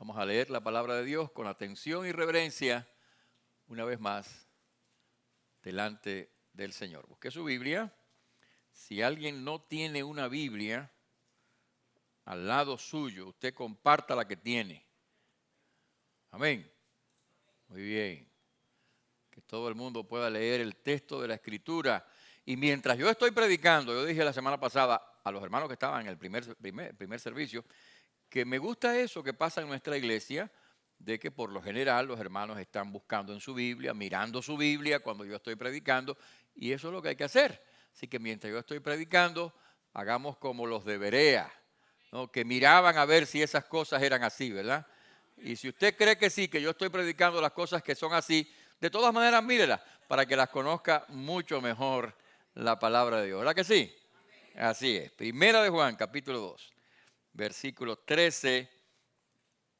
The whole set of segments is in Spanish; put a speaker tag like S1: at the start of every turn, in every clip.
S1: Vamos a leer la palabra de Dios con atención y reverencia, una vez más, delante del Señor. Busque su Biblia. Si alguien no tiene una Biblia al lado suyo, usted comparta la que tiene. Amén. Muy bien. Que todo el mundo pueda leer el texto de la Escritura. Y mientras yo estoy predicando, yo dije la semana pasada a los hermanos que estaban en el primer servicio, que me gusta eso que pasa en nuestra iglesia, de que por lo general los hermanos están buscando en su Biblia, mirando su Biblia cuando yo estoy predicando, y eso es lo que hay que hacer. Así que mientras yo estoy predicando, hagamos como los de Berea, ¿no? Que miraban a ver si esas cosas eran así, ¿verdad? Y si usted cree que sí, que yo estoy predicando las cosas que son así, de todas maneras mírelas, para que las conozca mucho mejor la palabra de Dios. ¿Verdad que sí? Así es. Primera de Juan, capítulo 2. Versículos 13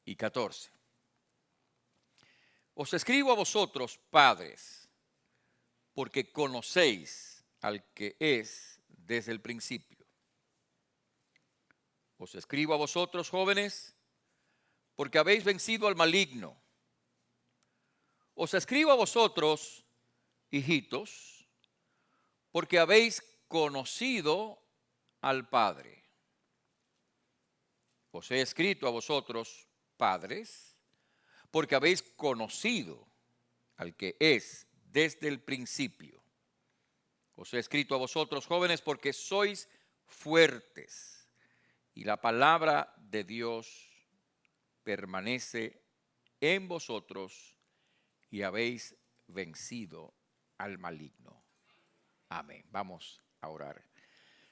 S1: y 14. Os escribo a vosotros, padres, porque conocéis al que es desde el principio. Os escribo a vosotros, jóvenes, porque habéis vencido al maligno. Os escribo a vosotros, hijitos, porque habéis conocido al Padre. Os he escrito a vosotros, padres, porque habéis conocido al que es desde el principio. Os he escrito a vosotros, jóvenes, porque sois fuertes y la palabra de Dios permanece en vosotros y habéis vencido al maligno. Amén. Vamos a orar.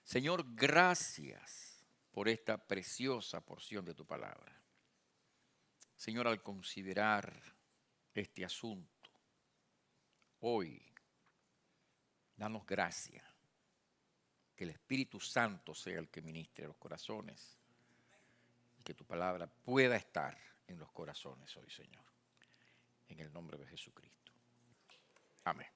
S1: Señor, gracias por esta preciosa porción de tu palabra. Señor, al considerar este asunto, hoy, danos gracia, que el Espíritu Santo sea el que ministre los corazones y que tu palabra pueda estar en los corazones hoy, Señor, en el nombre de Jesucristo. Amén.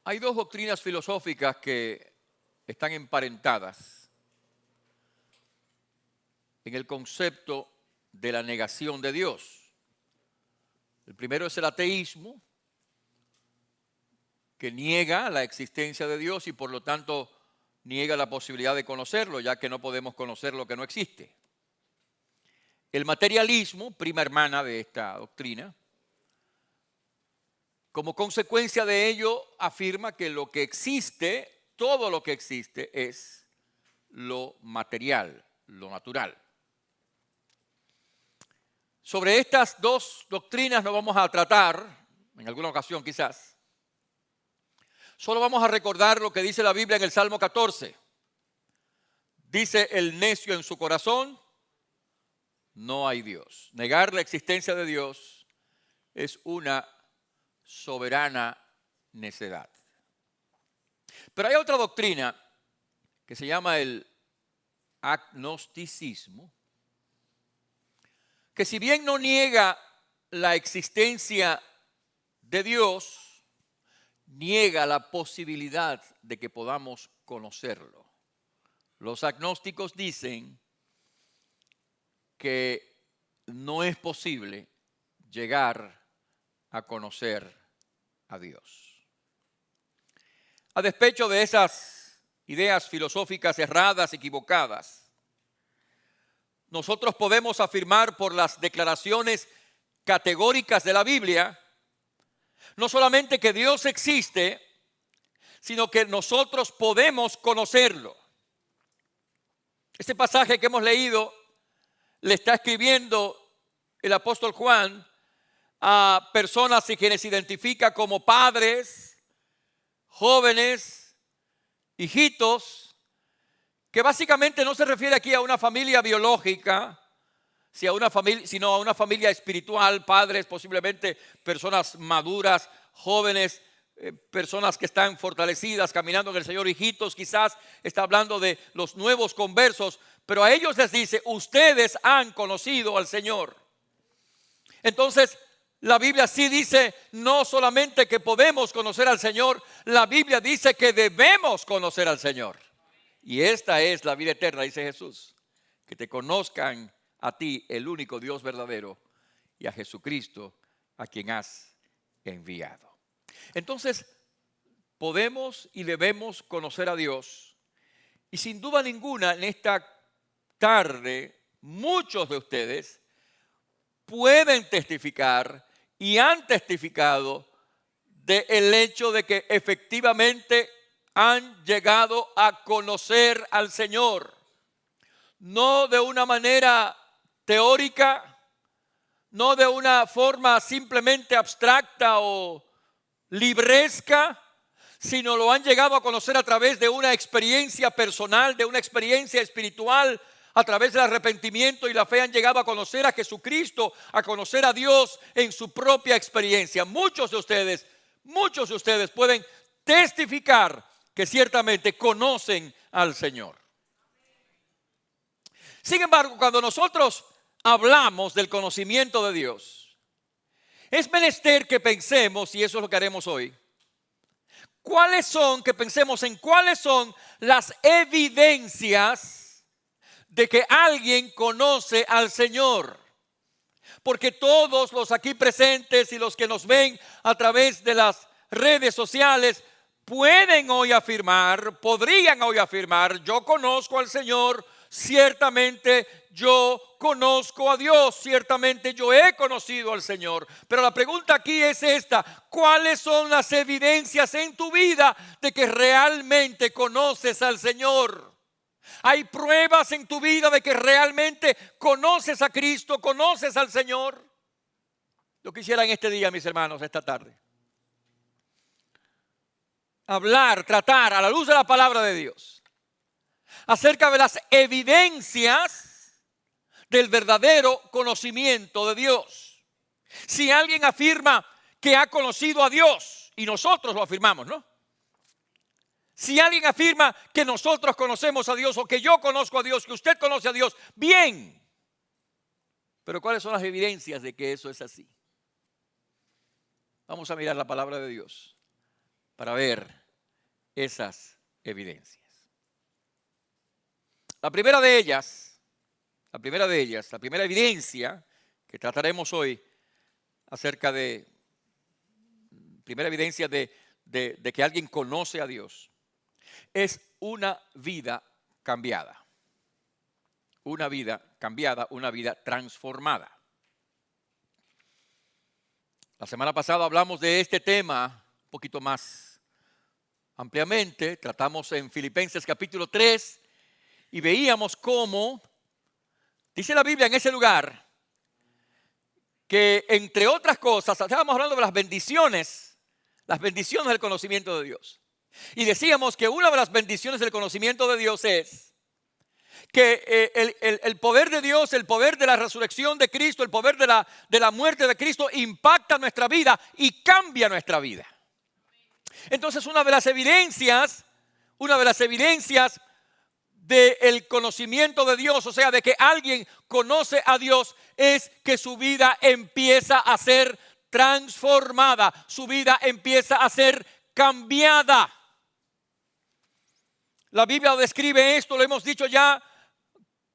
S1: Hay dos doctrinas filosóficas que están emparentadas en el concepto de la negación de Dios. El primero es el ateísmo, que niega la existencia de Dios y por lo tanto niega la posibilidad de conocerlo, ya que no podemos conocer lo que no existe. El materialismo, prima hermana de esta doctrina, como consecuencia de ello, afirma que lo que existe, todo lo que existe, es lo material, lo natural. Sobre estas dos doctrinas no vamos a tratar, en alguna ocasión quizás. Solo vamos a recordar lo que dice la Biblia en el Salmo 14. Dice el necio en su corazón, no hay Dios. Negar la existencia de Dios es una soberana necedad. Pero hay otra doctrina que se llama el agnosticismo, que si bien no niega la existencia de Dios, niega la posibilidad de que podamos conocerlo. Los agnósticos dicen que no es posible llegar a conocer a Dios. A despecho de esas ideas filosóficas erradas, equivocadas, nosotros podemos afirmar por las declaraciones categóricas de la Biblia, no solamente que Dios existe, sino que nosotros podemos conocerlo. Este pasaje que hemos leído le está escribiendo el apóstol Juan a personas a quienes se identifica como padres, jóvenes, hijitos, que básicamente no se refiere aquí a una familia biológica, sino a una familia espiritual, padres, posiblemente personas maduras, jóvenes, personas que están fortalecidas, caminando en el Señor, hijitos, quizás está hablando de los nuevos conversos, pero a ellos les dice, ustedes han conocido al Señor. Entonces, la Biblia sí dice no solamente que podemos conocer al Señor, la Biblia dice que debemos conocer al Señor. Y esta es la vida eterna, dice Jesús, que te conozcan a ti, el único Dios verdadero, y a Jesucristo, a quien has enviado. Entonces, podemos y debemos conocer a Dios. Y sin duda ninguna, en esta tarde, muchos de ustedes pueden testificar y han testificado del hecho de que efectivamente han llegado a conocer al Señor. No de una manera teórica, no de una forma simplemente abstracta o libresca, sino lo han llegado a conocer a través de una experiencia personal, de una experiencia espiritual. A través del arrepentimiento y la fe han llegado a conocer a Jesucristo, a conocer a Dios en su propia experiencia. Muchos de ustedes pueden testificar que ciertamente conocen al Señor. Sin embargo, cuando nosotros hablamos del conocimiento de Dios, es menester que pensemos, y eso es lo que haremos hoy, pensemos en cuáles son las evidencias de que alguien conoce al Señor. Porque todos los aquí presentes y los que nos ven a través de las redes sociales podrían hoy afirmar, yo conozco al Señor, ciertamente yo conozco a Dios, ciertamente yo he conocido al Señor. Pero la pregunta aquí es esta: ¿cuáles son las evidencias en tu vida de que realmente conoces al Señor? ¿Hay pruebas en tu vida de que realmente conoces a Cristo, conoces al Señor? Yo quisiera en este día, mis hermanos, esta tarde, tratar a la luz de la palabra de Dios acerca de las evidencias del verdadero conocimiento de Dios. Si alguien afirma que ha conocido a Dios, y nosotros lo afirmamos, ¿no? Si alguien afirma que nosotros conocemos a Dios, o que yo conozco a Dios, que usted conoce a Dios, bien. Pero ¿cuáles son las evidencias de que eso es así? Vamos a mirar la palabra de Dios para ver esas evidencias. La primera evidencia que trataremos hoy acerca de, primera evidencia de que alguien conoce a Dios, es una vida cambiada. Una vida cambiada, una vida transformada. La semana pasada hablamos de este tema un poquito más ampliamente. Tratamos en Filipenses capítulo 3 y veíamos cómo dice la Biblia en ese lugar que, entre otras cosas, estábamos hablando de las bendiciones del conocimiento de Dios. Y decíamos que una de las bendiciones del conocimiento de Dios es que el poder de Dios, el poder de la resurrección de Cristo, el poder de la muerte de Cristo impacta nuestra vida y cambia nuestra vida. Entonces, una de las evidencias del conocimiento de Dios, o sea, de que alguien conoce a Dios, es que su vida empieza a ser transformada, su vida empieza a ser cambiada. La Biblia describe esto, lo hemos dicho ya,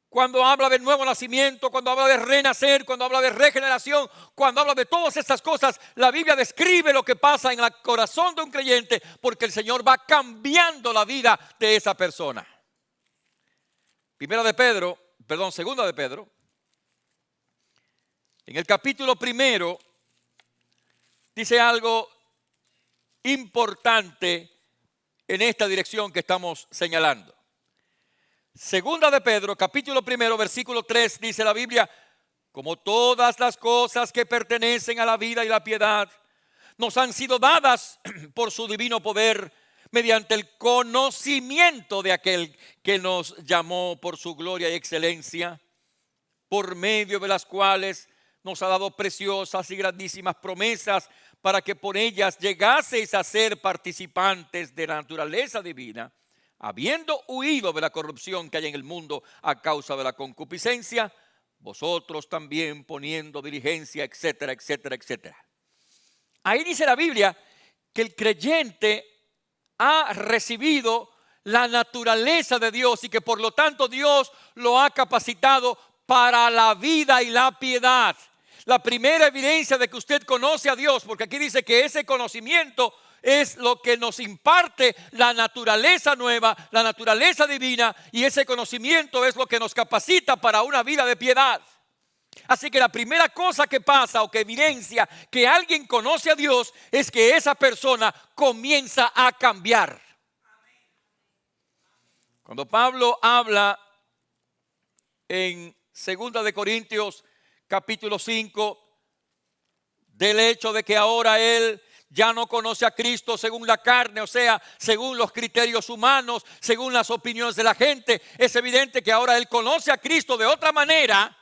S1: cuando habla del nuevo nacimiento, cuando habla de renacer, cuando habla de regeneración, cuando habla de todas estas cosas. La Biblia describe lo que pasa en el corazón de un creyente, porque el Señor va cambiando la vida de esa persona. Segunda de Pedro, en el capítulo 1, dice algo importante en esta dirección que estamos señalando. Segunda de Pedro, capítulo 1, versículo 3, dice la Biblia: como todas las cosas que pertenecen a la vida y la piedad nos han sido dadas por su divino poder, mediante el conocimiento de aquel que nos llamó por su gloria y excelencia, por medio de las cuales nos ha dado preciosas y grandísimas promesas, para que por ellas llegaseis a ser participantes de la naturaleza divina, habiendo huido de la corrupción que hay en el mundo a causa de la concupiscencia, vosotros también poniendo diligencia, etcétera, etcétera, etcétera. Ahí dice la Biblia que el creyente ha recibido la naturaleza de Dios y que por lo tanto Dios lo ha capacitado para la vida y la piedad. La primera evidencia de que usted conoce a Dios, porque aquí dice que ese conocimiento es lo que nos imparte la naturaleza nueva, la naturaleza divina, y ese conocimiento es lo que nos capacita para una vida de piedad. Así que la primera cosa que pasa o que evidencia que alguien conoce a Dios es que esa persona comienza a cambiar. Cuando Pablo habla en 2 de Corintios capítulo 5 del hecho de que ahora él ya no conoce a Cristo según la carne, o sea, según los criterios humanos, según las opiniones de la gente, es evidente que ahora él conoce a Cristo de otra manera.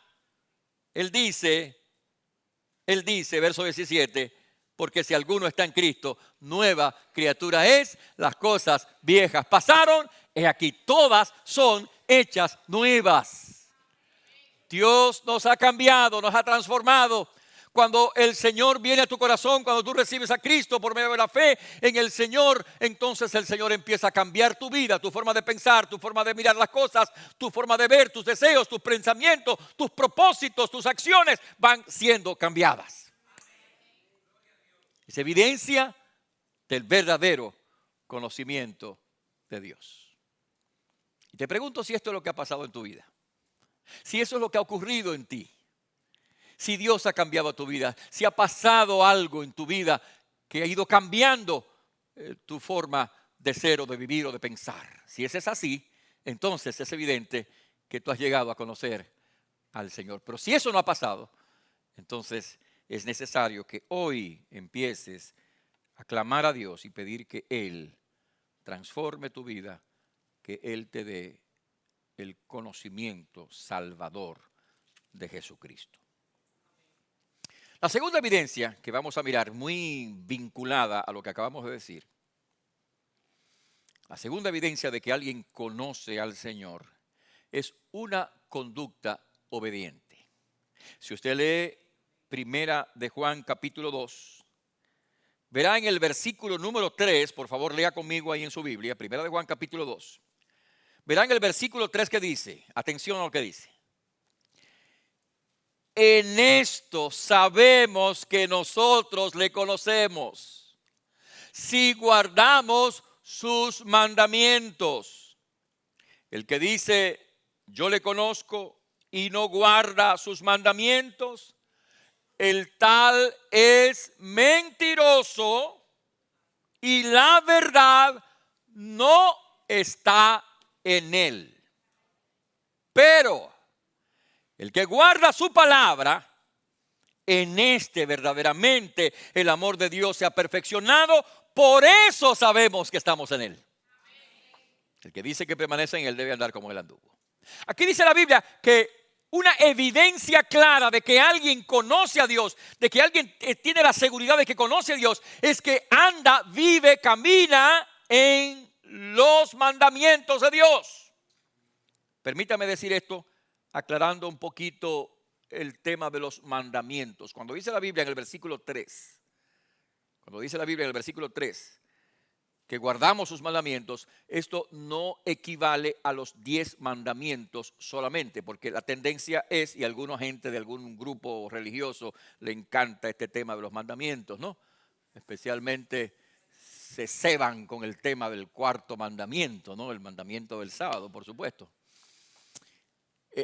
S1: Él dice, verso 17, porque si alguno está en Cristo, nueva criatura es, las cosas viejas pasaron, y aquí todas son hechas nuevas. Dios nos ha cambiado, nos ha transformado. Cuando el Señor viene a tu corazón, cuando tú recibes a Cristo por medio de la fe en el Señor, entonces el Señor empieza a cambiar tu vida, tu forma de pensar, tu forma de mirar las cosas, tu forma de ver, tus deseos, tus pensamientos, tus propósitos, tus acciones van siendo cambiadas. Es evidencia del verdadero conocimiento de Dios. Y te pregunto si esto es lo que ha pasado en tu vida, si eso es lo que ha ocurrido en ti. Si Dios ha cambiado tu vida, si ha pasado algo en tu vida que ha ido cambiando tu forma de ser o de vivir o de pensar. Si ese es así, entonces es evidente que tú has llegado a conocer al Señor. Pero si eso no ha pasado, entonces es necesario que hoy empieces a clamar a Dios y pedir que Él transforme tu vida, que Él te dé el conocimiento salvador de Jesucristo. La segunda evidencia que vamos a mirar, muy vinculada a lo que acabamos de decir, la segunda evidencia de que alguien conoce al Señor es una conducta obediente. Si usted lee Primera de Juan capítulo 2, verá en el versículo número 3, por favor lea conmigo ahí en su Biblia, Primera de Juan capítulo 2, verá en el versículo 3 que dice, atención a lo que dice. En esto sabemos que nosotros le conocemos, si guardamos sus mandamientos. El que dice, yo le conozco y no guarda sus mandamientos, el tal es mentiroso y la verdad no está en él. Pero el que guarda su palabra, en este verdaderamente el amor de Dios se ha perfeccionado, por eso sabemos que estamos en él. El que dice que permanece en él debe andar como él anduvo. Aquí dice la Biblia que una evidencia clara de que alguien conoce a Dios, de que alguien tiene la seguridad de que conoce a Dios, es que anda, vive, camina en los mandamientos de Dios. Permítame decir esto, aclarando un poquito el tema de los mandamientos. Cuando dice la Biblia en el versículo 3, que guardamos sus mandamientos, esto no equivale a los 10 mandamientos solamente, porque la tendencia es, y a alguna gente de algún grupo religioso le encanta este tema de los mandamientos, ¿no? Especialmente se ceban con el tema del cuarto mandamiento, ¿no? El mandamiento del sábado, por supuesto.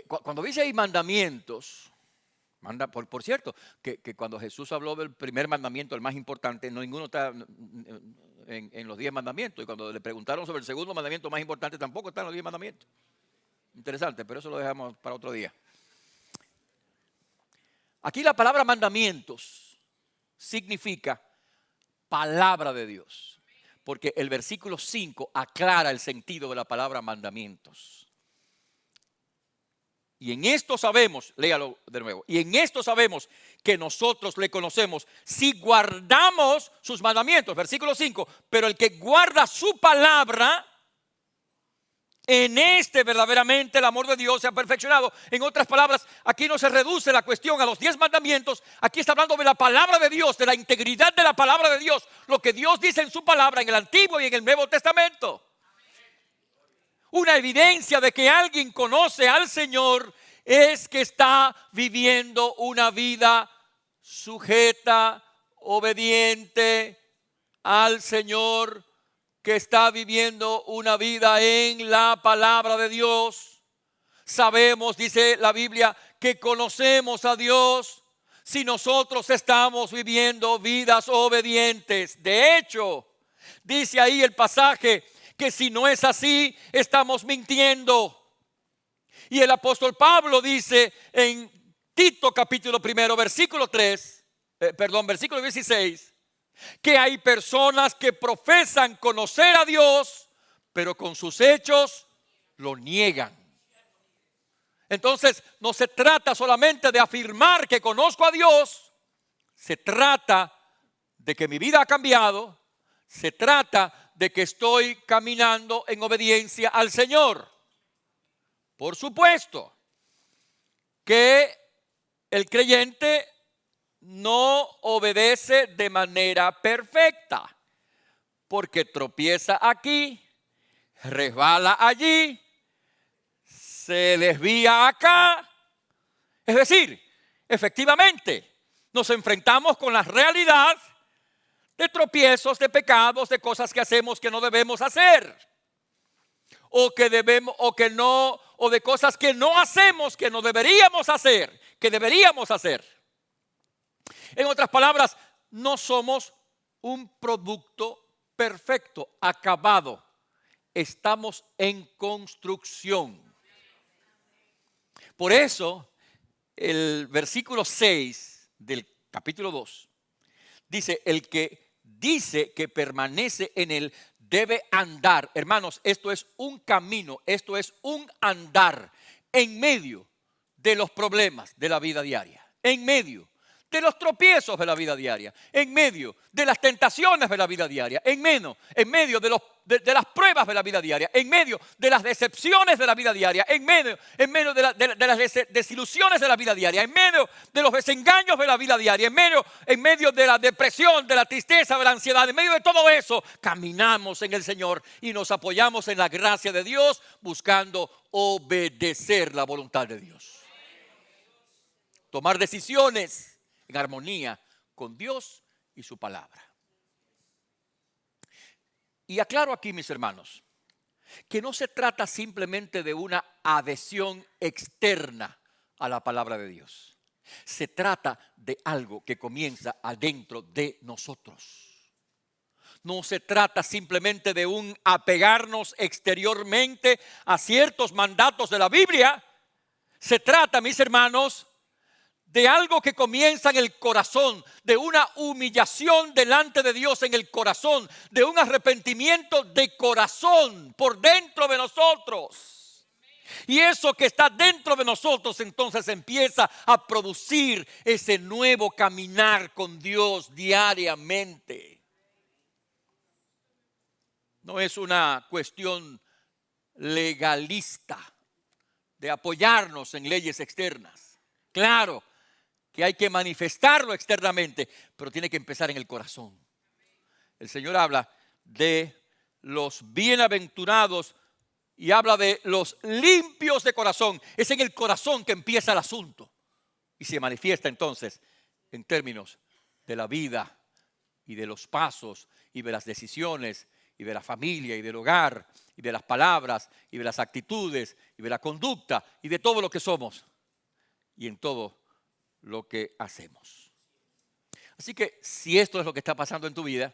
S1: Cuando dice ahí mandamientos, por cierto, que cuando Jesús habló del primer mandamiento, el más importante, no ninguno está en los 10 mandamientos. Y cuando le preguntaron sobre el segundo mandamiento más importante, tampoco está en los 10 mandamientos. Interesante, pero eso lo dejamos para otro día. Aquí la palabra mandamientos significa palabra de Dios, porque el versículo 5 aclara el sentido de la palabra mandamientos. Y en esto sabemos, léalo de nuevo, y en esto sabemos que nosotros le conocemos si guardamos sus mandamientos. Versículo 5, pero el que guarda su palabra, en este verdaderamente el amor de Dios se ha perfeccionado. En otras palabras, aquí no se reduce la cuestión a los 10 mandamientos, aquí está hablando de la palabra de Dios, de la integridad de la palabra de Dios, lo que Dios dice en su palabra en el Antiguo y en el Nuevo Testamento. Una evidencia de que alguien conoce al Señor es que está viviendo una vida sujeta, obediente al Señor, que está viviendo una vida en la palabra de Dios. Sabemos, dice la Biblia, que conocemos a Dios si nosotros estamos viviendo vidas obedientes. De hecho, dice ahí el pasaje que si no es así, estamos mintiendo. Y el apóstol Pablo dice en Tito capítulo 1, versículo 16, que hay personas que profesan conocer a Dios, pero con sus hechos lo niegan. Entonces, no se trata solamente de afirmar que conozco a Dios, se trata de que mi vida ha cambiado, se trata de que estoy caminando en obediencia al Señor. Por supuesto que el creyente no obedece de manera perfecta, porque tropieza aquí, resbala allí, se desvía acá. Es decir, efectivamente, nos enfrentamos con la realidad de tropiezos, de pecados, de cosas que hacemos que no debemos hacer, o que debemos, o de cosas que no hacemos que no deberíamos hacer, que deberíamos hacer. En otras palabras, no somos un producto perfecto, acabado. Estamos en construcción. Por eso, el versículo 6 del capítulo 2 dice: el que dice que permanece en él debe andar. Hermanos, esto es un camino, esto es un andar en medio de los problemas de la vida diaria, en medio de los tropiezos de la vida diaria, en medio de las tentaciones de la vida diaria, en medio de las pruebas de la vida diaria, en medio de las decepciones de la vida diaria, en medio de las desilusiones de la vida diaria, en medio de los desengaños de la vida diaria, en medio de la depresión, de la tristeza, de la ansiedad, en medio de todo eso, caminamos en el Señor y nos apoyamos en la gracia de Dios, buscando obedecer la voluntad de Dios. Tomar decisiones en armonía con Dios y su palabra. Y aclaro aquí, mis hermanos, que no se trata simplemente de una adhesión externa a la palabra de Dios. Se trata de algo que comienza adentro de nosotros. No se trata simplemente de un apegarnos exteriormente a ciertos mandatos de la Biblia. Se trata, mis hermanos, de algo que comienza en el corazón, de una humillación delante de Dios en el corazón, de un arrepentimiento de corazón por dentro de nosotros. Y eso que está dentro de nosotros entonces empieza a producir ese nuevo caminar con Dios diariamente. No es una cuestión legalista de apoyarnos en leyes externas. Claro que hay que manifestarlo externamente, pero tiene que empezar en el corazón. El Señor habla de los bienaventurados y habla de los limpios de corazón. Es en el corazón que empieza el asunto y se manifiesta entonces en términos de la vida y de los pasos y de las decisiones y de la familia y del hogar y de las palabras y de las actitudes y de la conducta y de todo lo que somos y en todo lo que hacemos. Así que si esto es lo que está pasando en tu vida,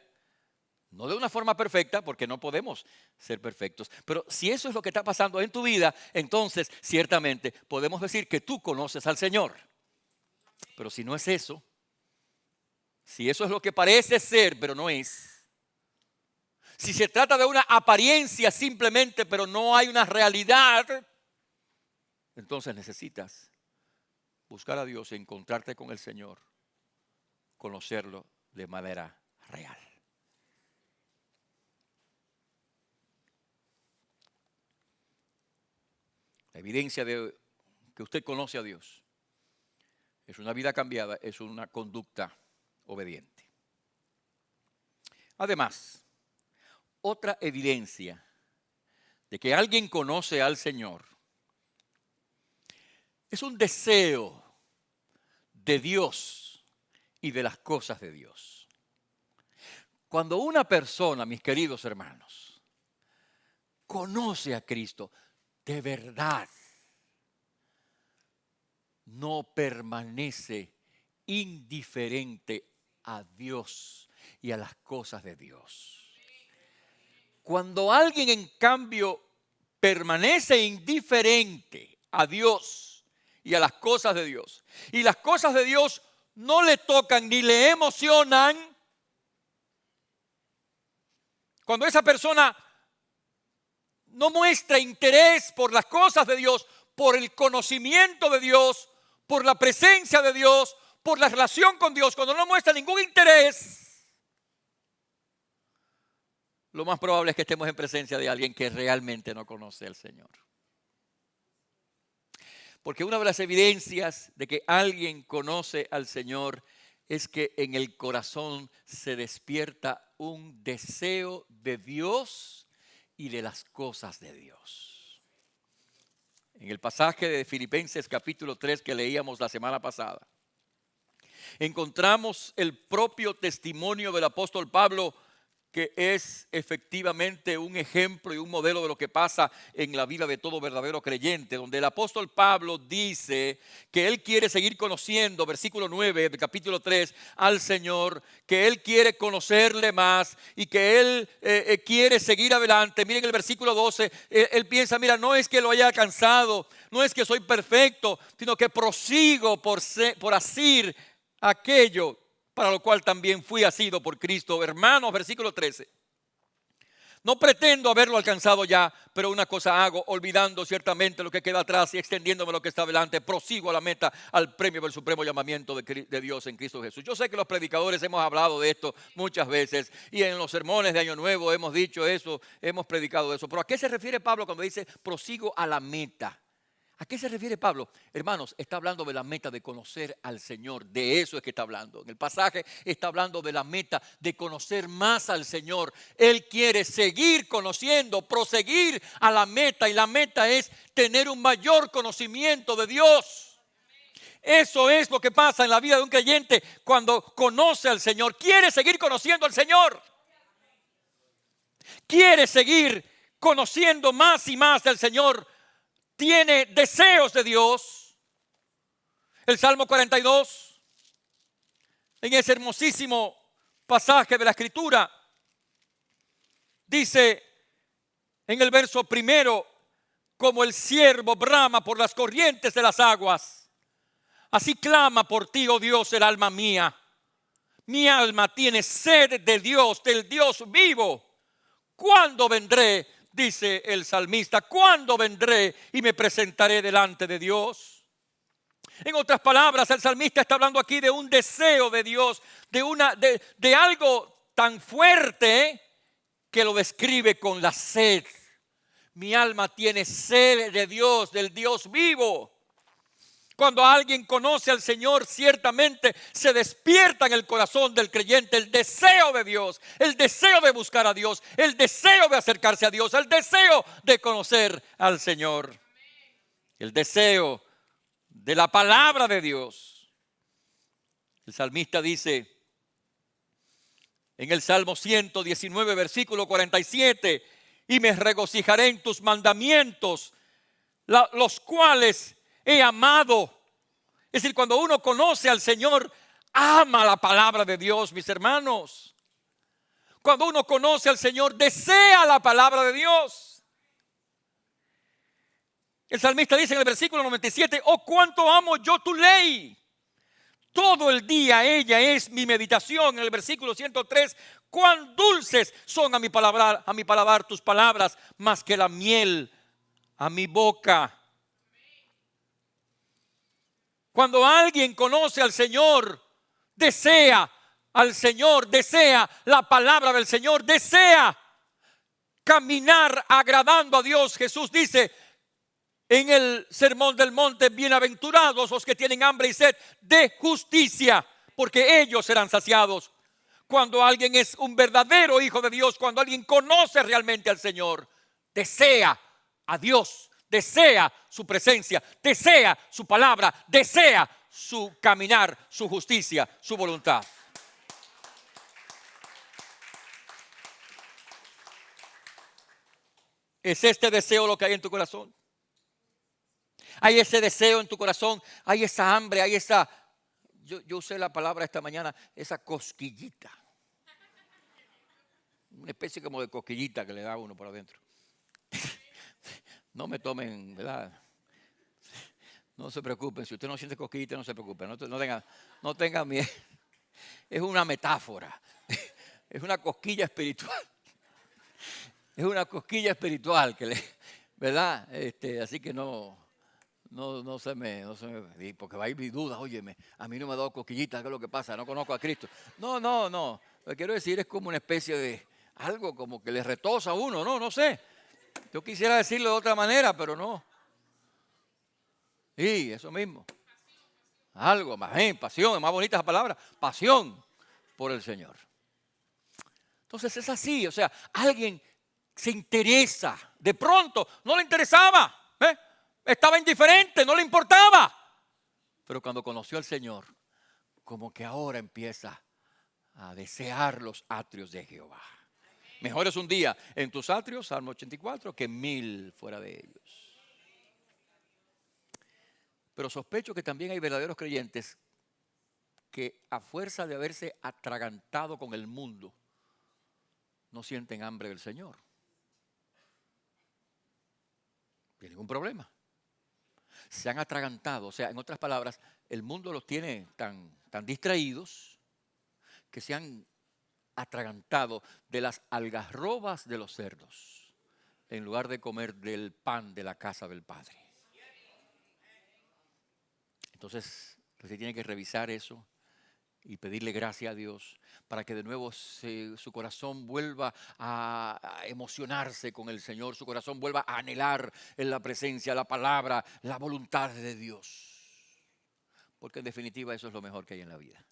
S1: no de una forma perfecta, porque no podemos ser perfectos, pero si eso es lo que está pasando en tu vida, entonces ciertamente podemos decir que tú conoces al Señor. Pero si no es eso, si eso es lo que parece ser, pero no es, si se trata de una apariencia simplemente, pero no hay una realidad, entonces necesitas buscar a Dios, encontrarte con el Señor, conocerlo de manera real. La evidencia de que usted conoce a Dios es una vida cambiada, es una conducta obediente. Además, otra evidencia de que alguien conoce al Señor es un deseo de Dios y de las cosas de Dios. Cuando una persona, mis queridos hermanos, conoce a Cristo de verdad, no permanece indiferente a Dios y a las cosas de Dios. Cuando alguien, en cambio, permanece indiferente a Dios y a las cosas de Dios, y las cosas de Dios no le tocan ni le emocionan, cuando esa persona no muestra interés por las cosas de Dios, por el conocimiento de Dios, por la presencia de Dios, por la relación con Dios, cuando no muestra ningún interés, lo más probable es que estemos en presencia de alguien que realmente no conoce al Señor. Porque una de las evidencias de que alguien conoce al Señor es que en el corazón se despierta un deseo de Dios y de las cosas de Dios. En el pasaje de Filipenses capítulo 3 que leíamos la semana pasada, encontramos el propio testimonio del apóstol Pablo, que es efectivamente un ejemplo y un modelo de lo que pasa en la vida de todo verdadero creyente, donde el apóstol Pablo dice que él quiere seguir conociendo, versículo 9 del capítulo 3, al Señor, que él quiere conocerle más y que él quiere seguir adelante. Miren el versículo 12, él piensa, mira, no es que lo haya alcanzado, no es que soy perfecto, sino que prosigo por asir aquello para lo cual también fui asido por Cristo. Hermanos, versículo 13. No pretendo haberlo alcanzado ya, pero una cosa hago, olvidando ciertamente lo que queda atrás y extendiéndome lo que está delante, prosigo a la meta, al premio del supremo llamamiento de Dios en Cristo Jesús. Yo sé que los predicadores hemos hablado de esto muchas veces y en los sermones de Año Nuevo hemos dicho eso, hemos predicado de eso. Pero ¿a qué se refiere Pablo cuando dice prosigo a la meta? ¿A qué se refiere Pablo? Hermanos, está hablando de la meta de conocer al Señor. De eso es que está hablando. En el pasaje está hablando de la meta de conocer más al Señor. Él quiere seguir conociendo, proseguir a la meta. Y la meta es tener un mayor conocimiento de Dios. Eso es lo que pasa en la vida de un creyente cuando conoce al Señor. Quiere seguir conociendo al Señor. Quiere seguir conociendo más y más del Señor. Tiene deseos de Dios. El Salmo 42, en ese hermosísimo pasaje de la Escritura, dice en el verso primero, como el ciervo brama por las corrientes de las aguas, así clama por ti, oh Dios, el alma mía. Mi alma tiene sed de Dios, del Dios vivo. ¿Cuándo vendré? Dice el salmista, ¿cuándo vendré y me presentaré delante de Dios? En otras palabras, el salmista está hablando aquí de un deseo de Dios, de algo tan fuerte que lo describe con la sed. Mi alma tiene sed de Dios, del Dios vivo. Cuando alguien conoce al Señor, ciertamente se despierta en el corazón del creyente el deseo de Dios, el deseo de buscar a Dios, el deseo de acercarse a Dios, el deseo de conocer al Señor, el deseo de la palabra de Dios. El salmista dice en el Salmo 119, versículo 47, y me regocijaré en tus mandamientos, los cuales he amado. Es decir, cuando uno conoce al Señor, ama la palabra de Dios, mis hermanos. Cuando uno conoce al Señor, desea la palabra de Dios. El salmista dice en el versículo 97, oh, cuánto amo yo tu ley. Todo el día ella es mi meditación. En el versículo 103, cuán dulces son a mi paladar tus palabras, más que la miel a mi boca. Cuando alguien conoce al Señor, desea al Señor, desea la palabra del Señor, desea caminar agradando a Dios. Jesús dice en el Sermón del Monte, bienaventurados los que tienen hambre y sed de justicia, porque ellos serán saciados. Cuando alguien es un verdadero hijo de Dios, cuando alguien conoce realmente al Señor, desea a Dios, desea su presencia, desea su palabra, desea su caminar, su justicia, su voluntad. ¿Es este deseo lo que hay en tu corazón? Hay ese deseo en tu corazón, hay esa hambre, hay esa, yo usé la palabra esta mañana, esa cosquillita. Una especie como de cosquillita que le da a uno por adentro. No me tomen, ¿verdad? No se preocupen, si usted no siente cosquillita, no se preocupe, no tenga miedo. Es una metáfora, es una cosquilla espiritual. Es una cosquilla espiritual que le, ¿verdad? Así que no se me, porque va a ir mi duda, óyeme, a mí no me ha dado cosquillita, ¿qué es lo que pasa? No conozco a Cristo. No. Lo que quiero decir es como una especie de algo como que le retosa a uno, no sé. Yo quisiera decirlo de otra manera, pero no. Sí, eso mismo. Algo más bien, pasión, es más bonita esa palabra, pasión por el Señor. Entonces es así, o sea, alguien se interesa, de pronto no le interesaba, estaba indiferente, no le importaba. Pero cuando conoció al Señor, como que ahora empieza a desear los atrios de Jehová. Mejor es un día en tus atrios, Salmo 84, que 1000 fuera de ellos. Pero sospecho que también hay verdaderos creyentes que a fuerza de haberse atragantado con el mundo, no sienten hambre del Señor. No hay ningún problema. Se han atragantado, o sea, en otras palabras, el mundo los tiene tan distraídos que se han atragantado de las algarrobas de los cerdos en lugar de comer del pan de la casa del Padre. Entonces, usted tiene que revisar eso y pedirle gracias a Dios para que de nuevo su corazón vuelva a emocionarse con el Señor, su corazón vuelva a anhelar en la presencia, la palabra, la voluntad de Dios. Porque en definitiva eso es lo mejor que hay en la vida.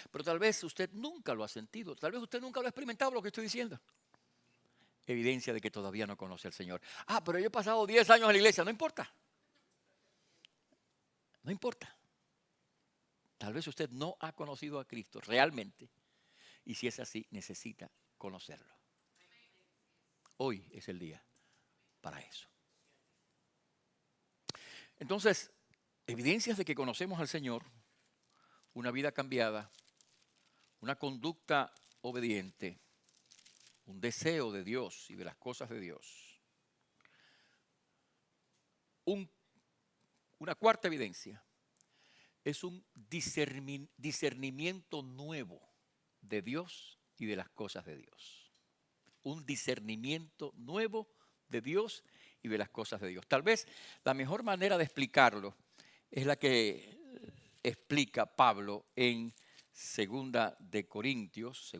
S1: Pero tal vez usted nunca lo ha sentido, tal vez usted nunca lo ha experimentado lo que estoy diciendo. Evidencia de que todavía no conoce al Señor. Pero yo he pasado 10 años en la iglesia, no importa. No importa. Tal vez usted no ha conocido a Cristo realmente. Y si es así, necesita conocerlo. Hoy es el día para eso. Entonces, evidencias de que conocemos al Señor, una vida cambiada, una conducta obediente, un deseo de Dios y de las cosas de Dios. Una cuarta evidencia es un discernimiento nuevo de Dios y de las cosas de Dios. Un discernimiento nuevo de Dios y de las cosas de Dios. Tal vez la mejor manera de explicarlo es la que explica Pablo en Segunda de Corintios,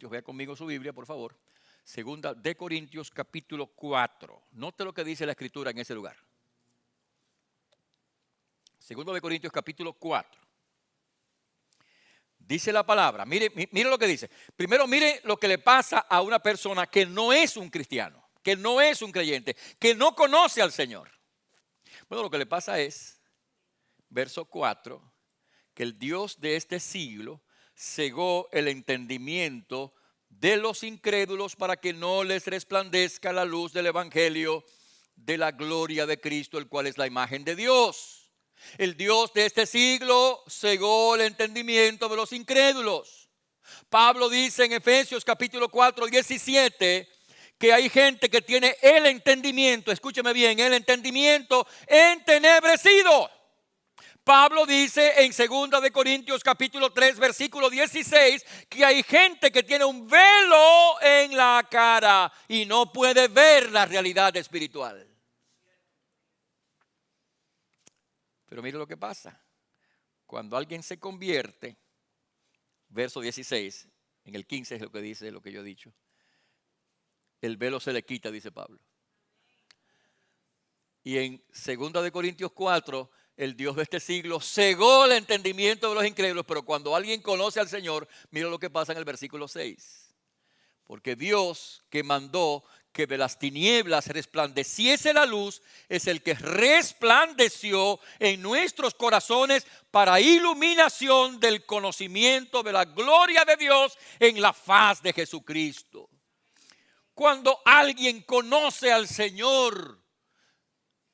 S1: vea conmigo su Biblia, por favor. Segunda de Corintios, capítulo 4. Note lo que dice la Escritura en ese lugar. Segunda de Corintios, capítulo 4. Dice la palabra, mire lo que dice. Primero mire lo que le pasa a una persona que no es un cristiano, que no es un creyente, que no conoce al Señor. Bueno, lo que le pasa es, verso 4, que el Dios de este siglo cegó el entendimiento de los incrédulos para que no les resplandezca la luz del evangelio de la gloria de Cristo, el cual es la imagen de Dios. El Dios de este siglo cegó el entendimiento de los incrédulos. Pablo dice en Efesios capítulo 4, 17, que hay gente que tiene el entendimiento, escúcheme bien, el entendimiento entenebrecido. Pablo dice en 2 de Corintios capítulo 3 versículo 16 que hay gente que tiene un velo en la cara y no puede ver la realidad espiritual. Pero mire lo que pasa. Cuando alguien se convierte, verso 16, en el 15 es lo que dice lo que yo he dicho. El velo se le quita, dice Pablo. Y en 2 de Corintios 4, el Dios de este siglo cegó el entendimiento de los incrédulos, pero cuando alguien conoce al Señor, mira lo que pasa en el versículo 6. Porque Dios que mandó que de las tinieblas resplandeciese la luz, es el que resplandeció en nuestros corazones para iluminación del conocimiento de la gloria de Dios en la faz de Jesucristo. Cuando alguien conoce al Señor,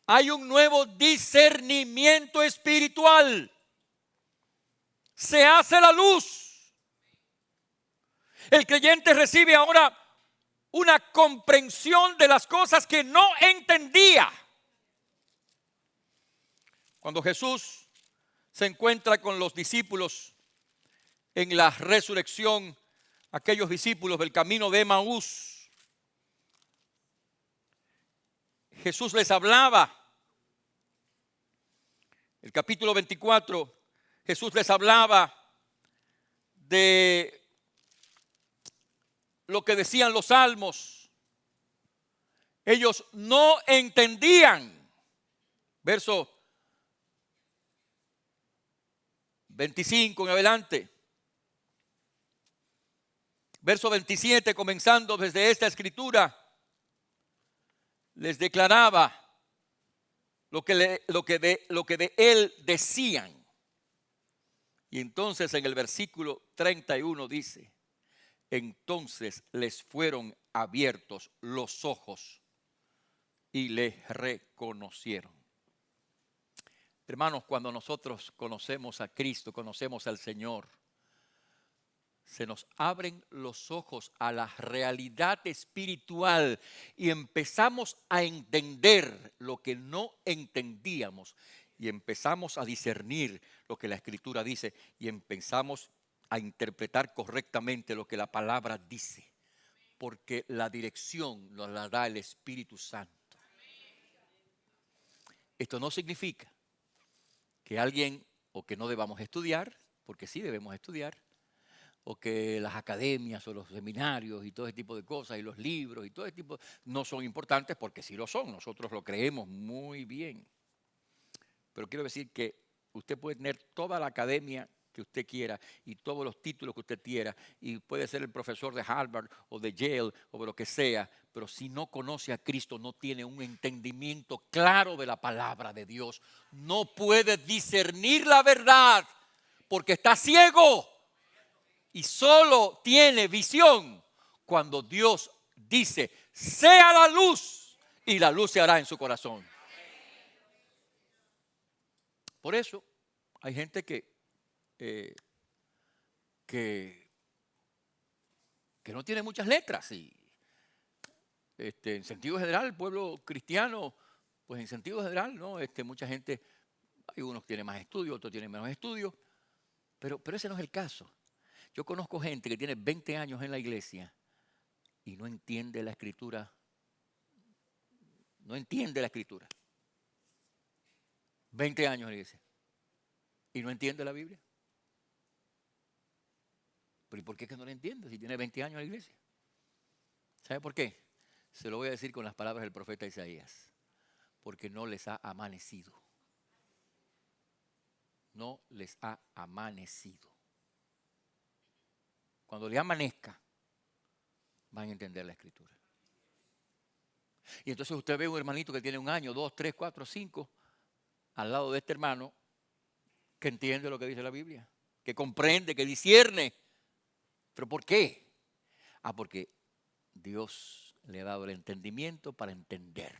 S1: hay un nuevo discernimiento espiritual. Se hace la luz. El creyente recibe ahora una comprensión de las cosas que no entendía. Cuando Jesús se encuentra con los discípulos en la resurrección, aquellos discípulos del camino de Emaús, Jesús les hablaba. El capítulo 24, Jesús les hablaba de lo que decían los salmos. Ellos no entendían. Verso 25 en adelante. Verso 27, comenzando desde esta escritura, les declaraba lo que de él decían. Y entonces en el versículo 31 dice: entonces les fueron abiertos los ojos y les reconocieron. Hermanos, cuando nosotros conocemos a Cristo, conocemos al Señor, se nos abren los ojos a la realidad espiritual y empezamos a entender lo que no entendíamos y empezamos a discernir lo que la Escritura dice y empezamos a interpretar correctamente lo que la palabra dice, porque la dirección nos la da el Espíritu Santo. Esto no significa que alguien o que no debamos estudiar, porque sí debemos estudiar, o que las academias o los seminarios y todo ese tipo de cosas y los libros y todo ese tipo no son importantes, porque sí lo son, nosotros lo creemos muy bien. Pero quiero decir que usted puede tener toda la academia que usted quiera y todos los títulos que usted quiera y puede ser el profesor de Harvard o de Yale o de lo que sea, pero si no conoce a Cristo, no tiene un entendimiento claro de la palabra de Dios, no puede discernir la verdad porque está ciego y solo tiene visión cuando Dios dice: sea la luz, y la luz se hará en su corazón. Por eso hay gente que no tiene muchas letras y en sentido general, el pueblo cristiano, pues en sentido general, ¿no? Mucha gente, hay unos que tienen más estudios, otros tienen menos estudios, pero ese no es el caso. Yo conozco gente que tiene 20 años en la iglesia y no entiende la Escritura. No entiende la Escritura. 20 años en la iglesia y no entiende la Biblia. ¿Pero y por qué es que no la entiende si tiene 20 años en la iglesia? ¿Sabe por qué? Se lo voy a decir con las palabras del profeta Isaías. Porque no les ha amanecido. No les ha amanecido. Cuando le amanezca, van a entender la Escritura. Y entonces usted ve un hermanito que tiene 1 año, 2, 3, 4, 5, al lado de este hermano, que entiende lo que dice la Biblia, que comprende, que discierne. ¿Pero por qué? Porque Dios le ha dado el entendimiento para entender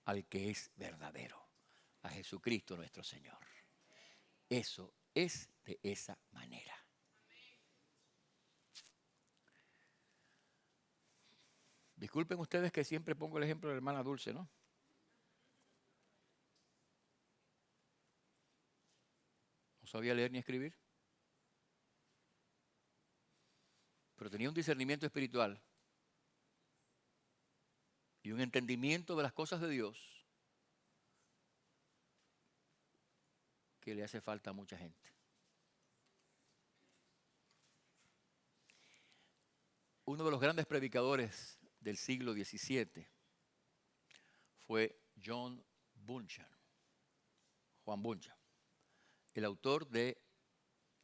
S1: al que es verdadero, a Jesucristo nuestro Señor. Eso es de esa manera. Disculpen ustedes que siempre pongo el ejemplo de la hermana Dulce, ¿no? No sabía leer ni escribir, pero tenía un discernimiento espiritual y un entendimiento de las cosas de Dios que le hace falta a mucha gente. Uno de los grandes predicadores del siglo XVII fue John Bunyan, Juan Bunyan, el autor de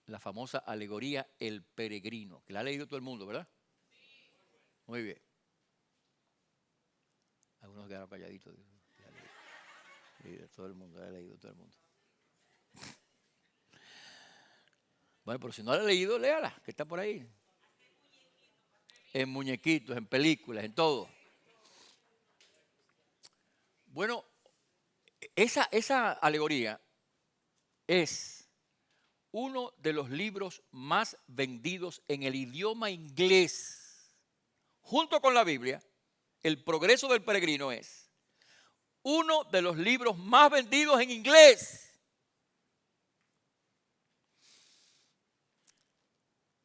S1: la famosa alegoría El Peregrino, que la ha leído todo el mundo, ¿verdad? Muy bien. Uno se queda calladito. Todo el mundo, ha leído todo el mundo. Bueno, pero si no la ha leído, léala, que está por ahí. En muñequitos, en películas, en todo. Bueno, esa alegoría es uno de los libros más vendidos en el idioma inglés. Junto con la Biblia, El progreso del peregrino es uno de los libros más vendidos en inglés.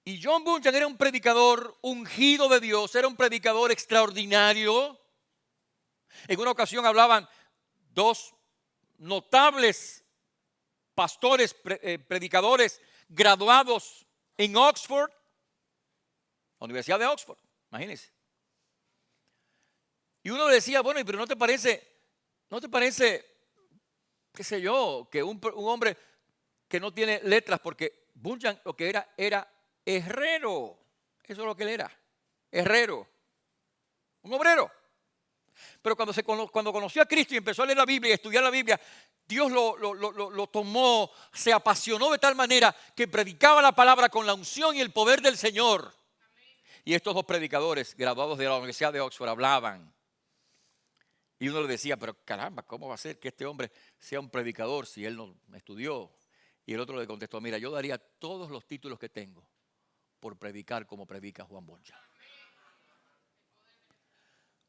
S1: Y John Bunyan era un predicador ungido de Dios, era un predicador extraordinario. En una ocasión hablaban dos notables pastores, predicadores graduados en Oxford, la Universidad de Oxford, imagínense. Y uno le decía, bueno, pero ¿no te parece, qué sé yo, que un hombre que no tiene letras, porque Bunyan lo que era herrero, eso es lo que él era, herrero, un obrero. Pero cuando conoció a Cristo y empezó a leer la Biblia y a estudiar la Biblia, Dios lo tomó, se apasionó de tal manera que predicaba la palabra con la unción y el poder del Señor. Y estos dos predicadores graduados de la Universidad de Oxford hablaban. Y uno le decía, pero caramba, ¿cómo va a ser que este hombre sea un predicador si él no estudió? Y el otro le contestó, mira, yo daría todos los títulos que tengo por predicar como predica Juan Bunyan.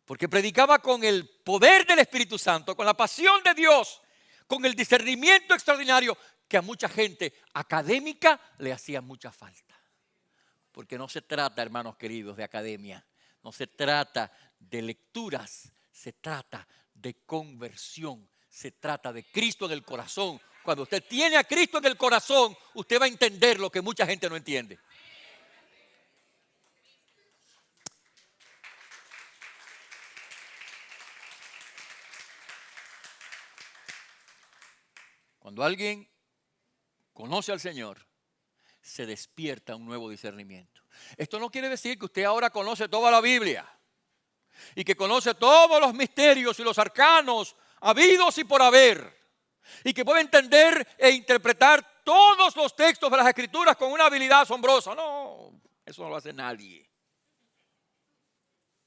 S1: Porque predicaba con el poder del Espíritu Santo, con la pasión de Dios, con el discernimiento extraordinario que a mucha gente académica le hacía mucha falta. Porque no se trata, hermanos queridos, de academia, no se trata de lecturas, se trata de conversión, se trata de Cristo en el corazón. Cuando usted tiene a Cristo en el corazón, usted va a entender lo que mucha gente no entiende. Cuando alguien conoce al Señor, se despierta un nuevo discernimiento. Esto no quiere decir que usted ahora conoce toda la Biblia y que conoce todos los misterios y los arcanos habidos y por haber y que puede entender e interpretar todos los textos de las Escrituras con una habilidad asombrosa. No, eso no lo hace nadie.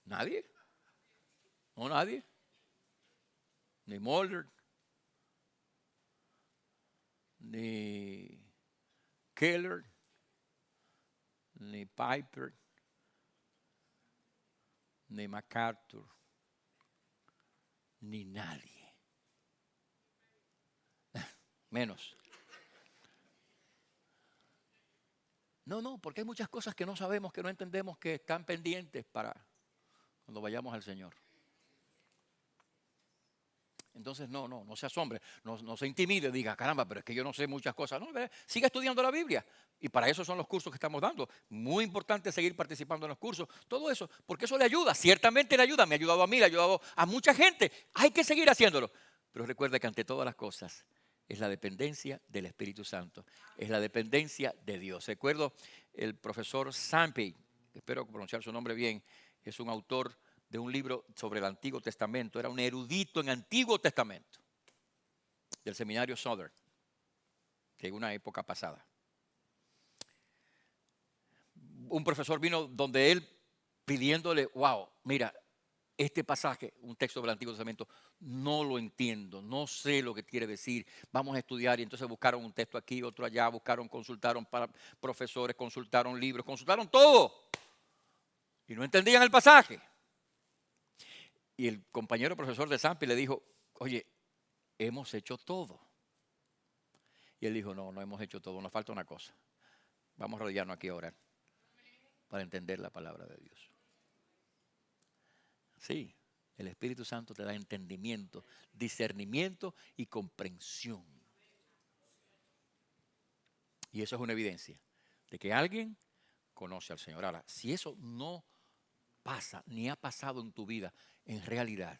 S1: ¿Nadie? No, nadie. Ni Mulder, ni Keller, ni Piper, ni MacArthur, ni nadie. Menos. No, porque hay muchas cosas que no sabemos, que no entendemos, que están pendientes para cuando vayamos al Señor. Entonces no se asombre, no se intimide, diga, caramba, pero es que yo no sé muchas cosas. No, siga estudiando la Biblia. Y para eso son los cursos que estamos dando. Muy importante seguir participando en los cursos. Todo eso, porque eso le ayuda, ciertamente le ayuda. Me ha ayudado a mí, le ha ayudado a mucha gente. Hay que seguir haciéndolo. Pero recuerde que ante todas las cosas es la dependencia del Espíritu Santo. Es la dependencia de Dios. Recuerdo el profesor Sampey, espero pronunciar su nombre bien, es un autor de un libro sobre el Antiguo Testamento. Era un erudito en Antiguo Testamento del seminario Southern de una época pasada. Un profesor vino donde él pidiéndole, wow, mira, este pasaje, un texto del Antiguo Testamento, no lo entiendo, no sé lo que quiere decir, vamos a estudiar. Y entonces buscaron un texto aquí, otro allá, consultaron para profesores, consultaron libros, consultaron todo. Y no entendían el pasaje. Y el compañero profesor de Sampey le dijo, oye, hemos hecho todo. Y él dijo, no hemos hecho todo, nos falta una cosa. Vamos a arrodillarnos aquí a orar para entender la palabra de Dios. Sí, el Espíritu Santo te da entendimiento, discernimiento y comprensión. Y eso es una evidencia de que alguien conoce al Señor. Ahora, si eso no pasa, ni ha pasado en tu vida, en realidad,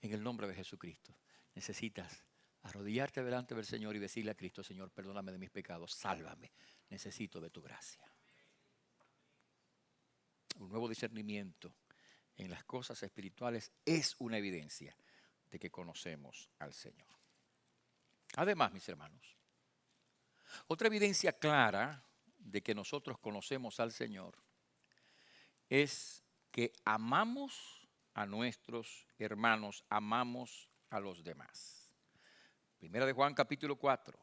S1: en el nombre de Jesucristo, necesitas arrodillarte delante del Señor y decirle a Cristo, Señor, perdóname de mis pecados, sálvame, necesito de tu gracia. Un nuevo discernimiento en las cosas espirituales es una evidencia de que conocemos al Señor. Además, mis hermanos, otra evidencia clara de que nosotros conocemos al Señor es que amamos a nuestros hermanos, amamos a los demás. Primera de Juan capítulo 4,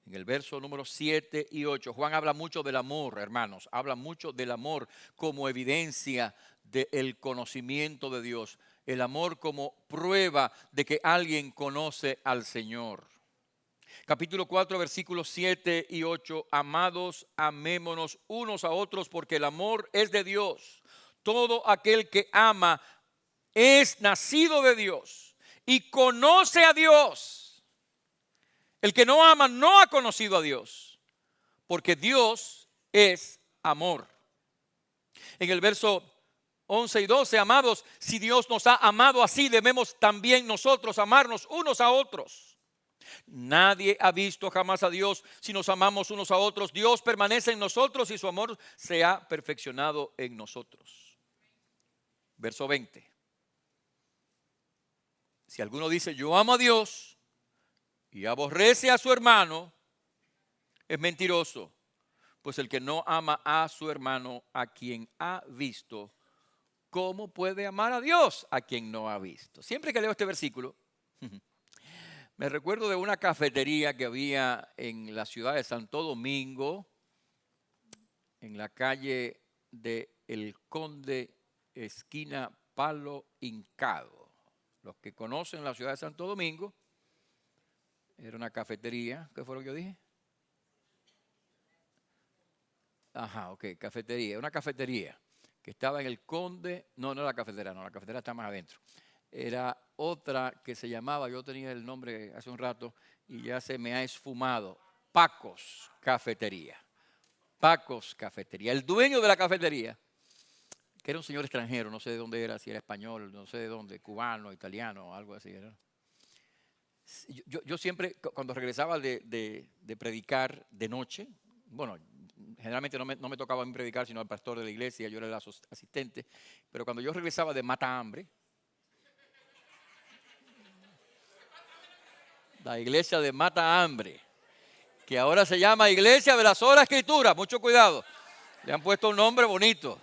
S1: en el verso número 7 y 8, Juan habla mucho del amor, hermanos, habla mucho del amor como evidencia del conocimiento de Dios, el amor como prueba de que alguien conoce al Señor. Capítulo 4, versículos 7 y 8. Amados, amémonos unos a otros porque el amor es de Dios. Todo aquel que ama es nacido de Dios y conoce a Dios. El que no ama no ha conocido a Dios, porque Dios es amor. En el verso 11 y 12, amados, si Dios nos ha amado así, debemos también nosotros amarnos unos a otros. Nadie ha visto jamás a Dios. Si nos amamos unos a otros, Dios permanece en nosotros y su amor se ha perfeccionado en nosotros. Verso 20. Si alguno dice yo amo a Dios y aborrece a su hermano, es mentiroso. Pues el que no ama a su hermano, a quien ha visto, ¿cómo puede amar a Dios a quien no ha visto? Siempre que leo este versículo, me recuerdo de una cafetería que había en la ciudad de Santo Domingo, en la calle de El Conde, esquina Palo Hincado. Los que conocen la ciudad de Santo Domingo, era una cafetería. ¿Qué fue lo que yo dije? Ajá, ok, cafetería. Una cafetería que estaba en El Conde. No, no era la cafetera, no, la cafetera está más adentro. Era otra que se llamaba, yo tenía el nombre hace un rato y ya se me ha esfumado, Pacos Cafetería. Pacos Cafetería. El dueño de la cafetería, que era un señor extranjero, no sé de dónde era, si era español, no sé de dónde, cubano, italiano, algo así era. Yo siempre, cuando regresaba de predicar de noche, bueno, generalmente no me tocaba a mí predicar, sino al pastor de la iglesia, yo era el asistente, pero cuando yo regresaba de mata hambre, la iglesia de mata hambre, que ahora se llama Iglesia de la Sola Escritura, mucho cuidado, le han puesto un nombre bonito,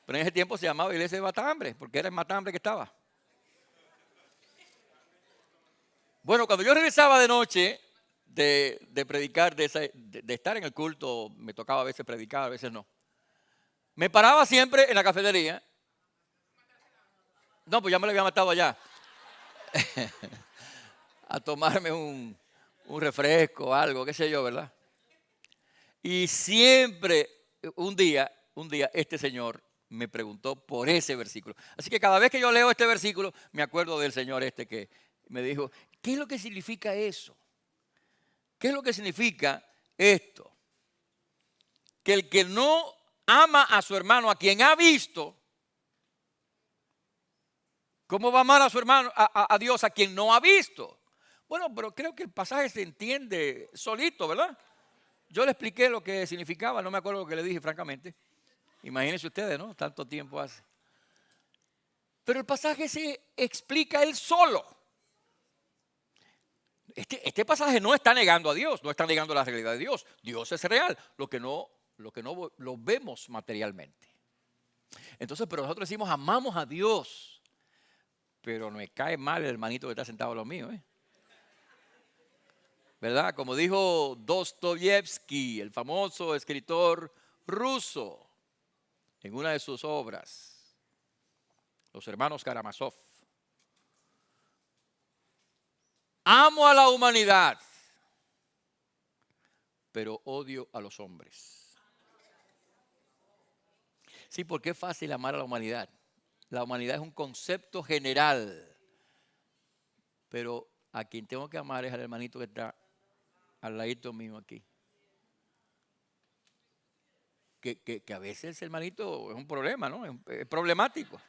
S1: pero en ese tiempo se llamaba Iglesia de mata hambre, porque era el mata hambre que estaba. Bueno, cuando yo regresaba de noche de predicar, de estar en el culto, me tocaba a veces predicar, a veces no. Me paraba siempre en la cafetería. No, pues ya me lo había matado allá. A tomarme un refresco, algo, qué sé yo, ¿verdad? Y siempre, un día, este señor me preguntó por ese versículo. Así que cada vez que yo leo este versículo, me acuerdo del señor este que me dijo, ¿qué es lo que significa eso? ¿Qué es lo que significa esto? Que el que no ama a su hermano, a quien ha visto, ¿cómo va a amar a su hermano, a Dios, a quien no ha visto? Bueno, pero creo que el pasaje se entiende solito, ¿verdad? Yo le expliqué lo que significaba, no me acuerdo lo que le dije, francamente. Imagínense ustedes, ¿no? Tanto tiempo hace. Pero el pasaje se explica él solo. Este pasaje no está negando a Dios, no está negando la realidad de Dios. Dios es real, lo que no lo vemos materialmente. Entonces, pero nosotros decimos, amamos a Dios, pero me cae mal el hermanito que está sentado a lo mío, ¿eh? ¿Verdad? Como dijo Dostoyevsky, el famoso escritor ruso, en una de sus obras, Los hermanos Karamazov. Amo a la humanidad, pero odio a los hombres. Sí, porque es fácil amar a la humanidad. La humanidad es un concepto general, pero a quien tengo que amar es al hermanito que está al ladito mío aquí. Que a veces el hermanito es un problema, ¿no? Es problemático.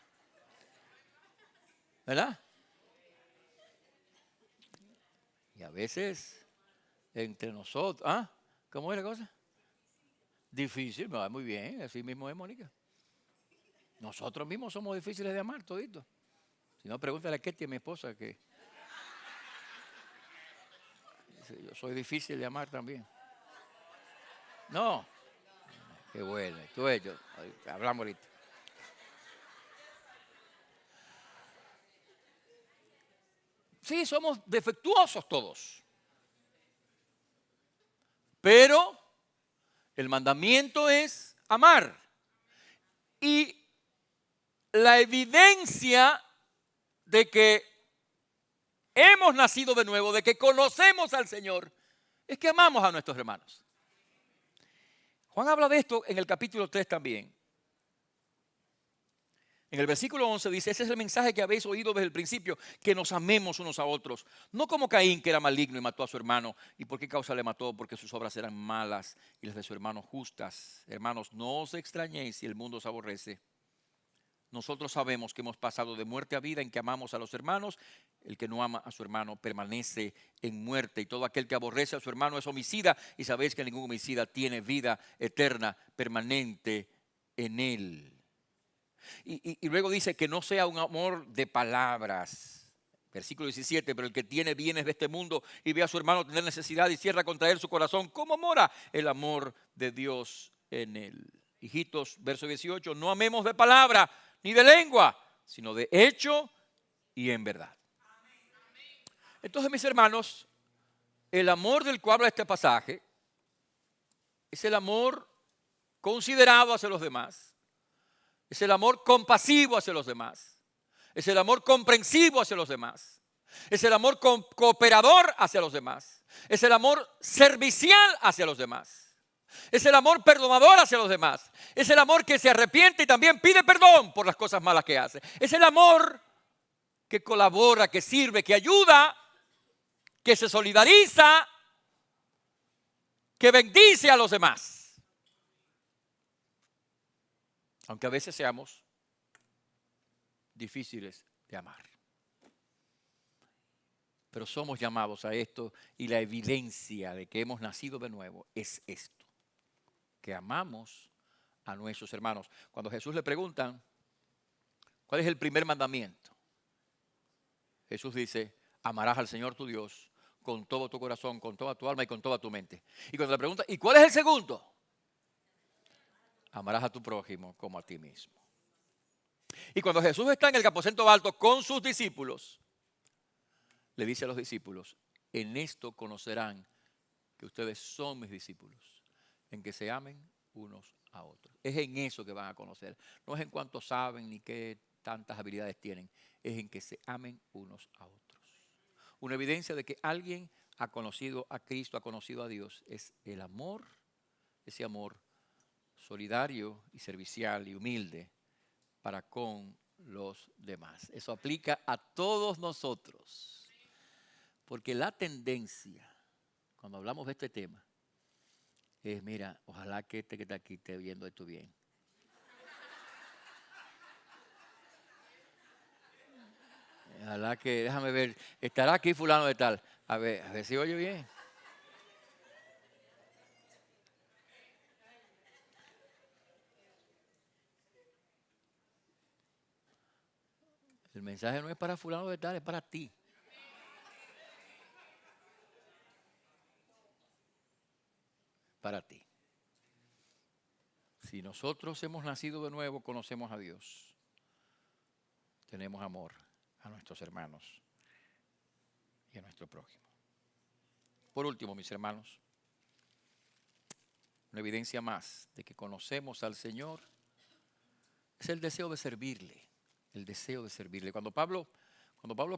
S1: ¿Verdad? Y a veces entre nosotros, ¿ah? ¿Cómo es la cosa? Difícil, muy bien, así mismo es, Mónica. Nosotros mismos somos difíciles de amar, toditos. Si no, pregúntale a Ketty, a mi esposa, que yo soy difícil de amar también. No, qué bueno. Tú ellos, hablamos ahorita. Sí, somos defectuosos todos. Pero el mandamiento es amar. Y la evidencia de que hemos nacido de nuevo, de que conocemos al Señor, es que amamos a nuestros hermanos. Juan habla de esto en el capítulo 3 también. En el versículo 11 dice, ese es el mensaje que habéis oído desde el principio, que nos amemos unos a otros. No como Caín, que era maligno y mató a su hermano. ¿Y por qué causa le mató? Porque sus obras eran malas y las de su hermano justas. Hermanos, no os extrañéis si el mundo os aborrece. Nosotros sabemos que hemos pasado de muerte a vida en que amamos a los hermanos. El que no ama a su hermano permanece en muerte. Y todo aquel que aborrece a su hermano es homicida. Y sabéis que ningún homicida tiene vida eterna permanente en él. Y luego dice que no sea un amor de palabras. Versículo 17, pero el que tiene bienes de este mundo y ve a su hermano tener necesidad y cierra contra él su corazón, ¿cómo mora el amor de Dios en él? Hijitos, verso 18, no amemos de palabra ni de lengua, sino de hecho y en verdad. Entonces, mis hermanos, el amor del cual habla este pasaje es el amor considerado hacia los demás. Es el amor compasivo hacia los demás. Es el amor comprensivo hacia los demás. Es el amor cooperador hacia los demás. Es el amor servicial hacia los demás. Es el amor perdonador hacia los demás. Es el amor que se arrepiente y también pide perdón por las cosas malas que hace. Es el amor que colabora, que sirve, que ayuda, que se solidariza, que bendice a los demás. Aunque a veces seamos difíciles de amar. Pero somos llamados a esto y la evidencia de que hemos nacido de nuevo es esto, que amamos a nuestros hermanos. Cuando a Jesús le preguntan, ¿cuál es el primer mandamiento? Jesús dice, amarás al Señor tu Dios con todo tu corazón, con toda tu alma y con toda tu mente. Y cuando le preguntan, ¿y cuál es el segundo? Amarás a tu prójimo como a ti mismo. Y cuando Jesús está en el aposento alto con sus discípulos, le dice a los discípulos, en esto conocerán que ustedes son mis discípulos, en que se amen unos a otros. Es en eso que van a conocer. No es en cuánto saben ni qué tantas habilidades tienen, es en que se amen unos a otros. Una evidencia de que alguien ha conocido a Cristo, ha conocido a Dios, es el amor, ese amor solidario y servicial y humilde para con los demás. Eso aplica a todos nosotros. Porque la tendencia, cuando hablamos de este tema, es, mira, ojalá que este que está aquí esté viendo esto bien. Ojalá que, déjame ver, estará aquí fulano de tal. A ver si oye bien. El mensaje no es para fulano de tal, es para ti. Para ti. Si nosotros hemos nacido de nuevo, conocemos a Dios. Tenemos amor a nuestros hermanos y a nuestro prójimo. Por último, mis hermanos, una evidencia más de que conocemos al Señor es el deseo de servirle. El deseo de servirle. Cuando Pablo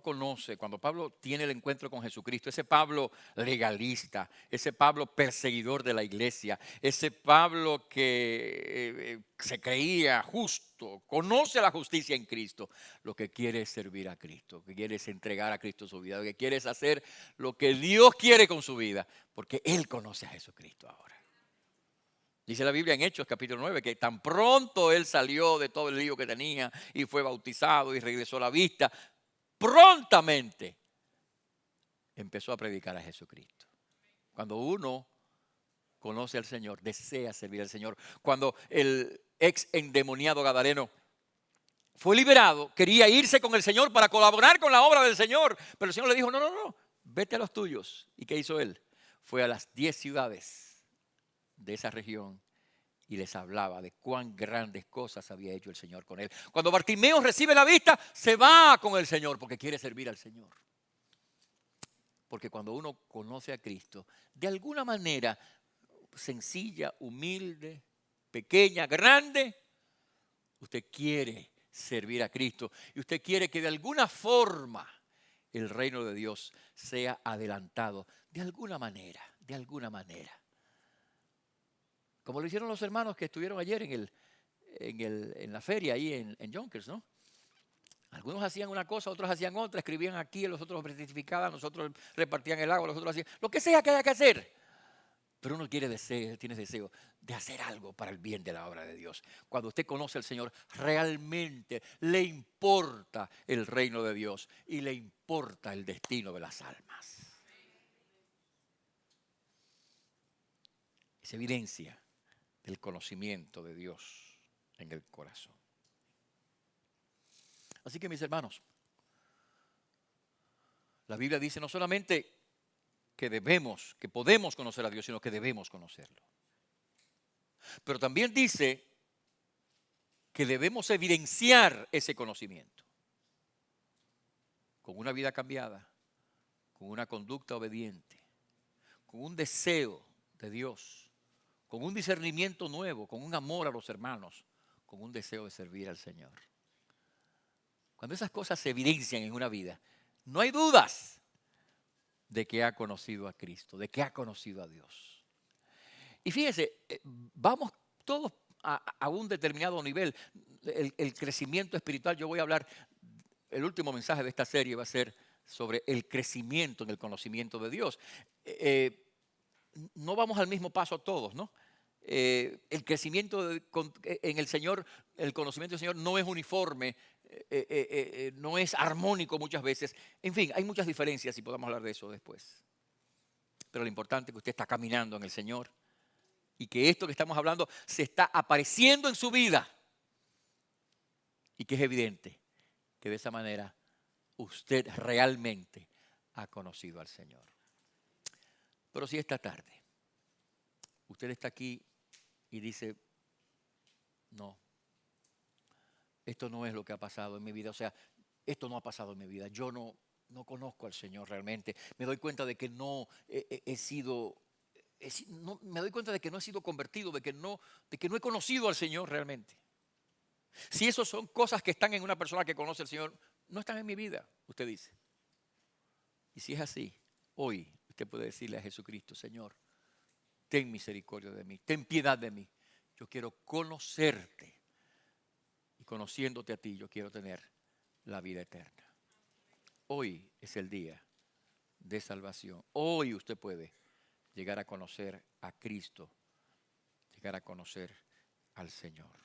S1: conoce, cuando Pablo tiene el encuentro con Jesucristo, ese Pablo legalista, ese Pablo perseguidor de la iglesia, ese Pablo que se creía justo, conoce la justicia en Cristo, lo que quiere es servir a Cristo, lo que quiere es entregar a Cristo su vida, lo que quiere es hacer lo que Dios quiere con su vida, porque Él conoce a Jesucristo ahora. Dice la Biblia en Hechos capítulo 9 que tan pronto él salió de todo el lío que tenía y fue bautizado y regresó a la vista, prontamente empezó a predicar a Jesucristo. Cuando uno conoce al Señor, desea servir al Señor. Cuando el ex endemoniado gadareno fue liberado, quería irse con el Señor para colaborar con la obra del Señor. Pero el Señor le dijo, no, no, no, vete a los tuyos. ¿Y qué hizo él? Fue a las 10 ciudades de esa región y les hablaba de cuán grandes cosas había hecho el Señor con él. Cuando Bartimeo recibe la vista, se va con el Señor porque quiere servir al Señor. Porque cuando uno conoce a Cristo, de alguna manera sencilla, humilde, pequeña, grande, usted quiere servir a Cristo y usted quiere que de alguna forma el reino de Dios sea adelantado, de alguna manera, de alguna manera. Como lo hicieron los hermanos que estuvieron ayer en la feria ahí en Yonkers, ¿no? Algunos hacían una cosa, otros hacían otra, escribían aquí, los otros certificaban, los otros repartían el agua, los otros hacían lo que sea que haya que hacer. Pero uno tiene deseo de hacer algo para el bien de la obra de Dios. Cuando usted conoce al Señor, realmente le importa el reino de Dios y le importa el destino de las almas. Es evidencia del conocimiento de Dios en el corazón. Así que mis hermanos, la Biblia dice no solamente que podemos conocer a Dios, sino que debemos conocerlo. Pero también dice que debemos evidenciar ese conocimiento con una vida cambiada, con una conducta obediente, con un deseo de Dios, con un discernimiento nuevo, con un amor a los hermanos, con un deseo de servir al Señor. Cuando esas cosas se evidencian en una vida, no hay dudas de que ha conocido a Cristo, de que ha conocido a Dios. Y fíjense, vamos todos a un determinado nivel. El crecimiento espiritual, yo voy a hablar, el último mensaje de esta serie va a ser sobre el crecimiento en el conocimiento de Dios. No vamos al mismo paso todos, ¿no? El crecimiento en el Señor, el conocimiento del Señor no es uniforme, no es armónico muchas veces. En fin, hay muchas diferencias y podemos hablar de eso después. Pero lo importante es que usted está caminando en el Señor y que esto que estamos hablando se está apareciendo en su vida y que es evidente que de esa manera usted realmente ha conocido al Señor. Pero si esta tarde usted está aquí y dice, no, esto no es lo que ha pasado en mi vida, o sea, esto no ha pasado en mi vida, yo no conozco al Señor realmente, me doy cuenta de que no me doy cuenta de que no he sido convertido, de que no he conocido al Señor realmente. Si esas son cosas que están en una persona que conoce al Señor, no están en mi vida, usted dice. Y si es así, hoy usted puede decirle a Jesucristo, Señor, ten misericordia de mí, ten piedad de mí. Yo quiero conocerte y conociéndote a ti, yo quiero tener la vida eterna. Hoy es el día de salvación. Hoy usted puede llegar a conocer a Cristo, llegar a conocer al Señor.